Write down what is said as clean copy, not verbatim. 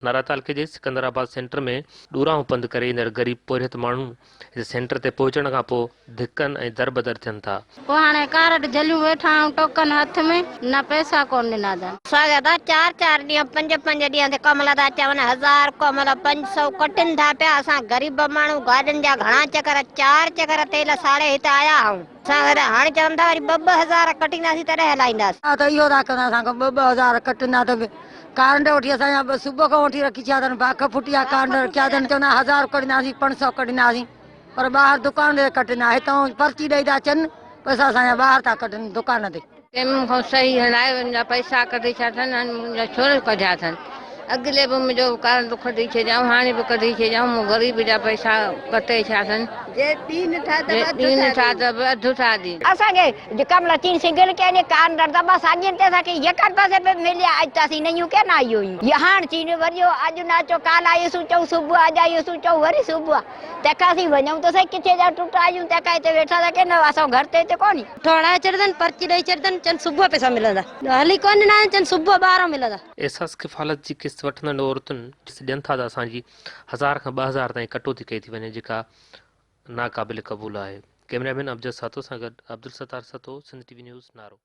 नारा तालके जे सिकंदराबाद सेंटर में ॾूराऊं पंधु करे ईंदड़ गरीब पोरियत माण्हू हिन सेंटर ते पहुचण खां पोइ धिकनि ऐं दर बदर थियनि था। पोइ हाणे कार्ड झलियूं वेठा आहियूं टोकन हथ में, न पैसा कोन ॾिना अथनि। असांखे त 4-4 ॾींहं 5-5 ॾींहं ते कम था चवनि 1000 को मतलब 500 कटनि था पिया। असां ग़रीब माण्हू गाॾियुनि जा घणा चकर 4 चकर तेल साड़े हिते आया आहियूं। असां हाणे चवनि था वरी 2-2000 कटींदासीं तॾहिं हलाईंदासीं। त इहो था कनि असांखां 2-2000 कटंदा त कांड वठी असांजा सुबुह खां वठी रखी छॾिया अथनि, बाख फुटिया कांड रखिया अथनि। चवंदा 1000 कटींदासीं 500 कटींदासीं, पर ॿाहिरि दुकान ते कटींदा, हितां पर्ची ॾेई था अचनि, पैसा असांजा ॿाहिरि था कटनि दुकान ते। कंहिं खां सही हलाए मुंहिंजा पैसा कढी छॾिया अथनि, मुंहिंजा छो कढिया अथनि। अॻिले बि मुंहिंजो कार्ड कढी छॾियाऊं, हाणे बि कढी छॾियाऊं, मूं ग़रीब जा पैसा कटे छॾिया अथनि। अधु था ॾियनि असांखे कमला 3 सिंगल के कार्ड दॿा साॻियुनि ते असांखे यकान पासे पे मिलिया असां नयूं के न आयूं ये हाण चीन वरियो अॼु न अचो काल आयूं चऊं सुबुह अॼु आयूं चऊं वरी सुबुह तंहिंखां असीं वञूं त सही किथे जा टुटा आहियूं तंहिंखां हिते वेठा था के न असां घर ते हिते कोन्हे ठोड़ाए छॾंदनि पर्ची ॾेई छॾंदनि चनि सुबुह पैसा मिलंदा हली कोन ना चनि सुबुह 12 मिलंदा। एहसास किफ़ालत जी किस्त वठंदड़ औरतुनि ॾियनि था त असांजी 1000 खां 2000 ताईं कटौती कई थी वञे, जेका नाक़ाबिल क़बूल आहे। कैमरामैन अमजद सातो सां गॾु अब्दुल सत्तार सतो, सिंध टीवी न्यूज़, नारो।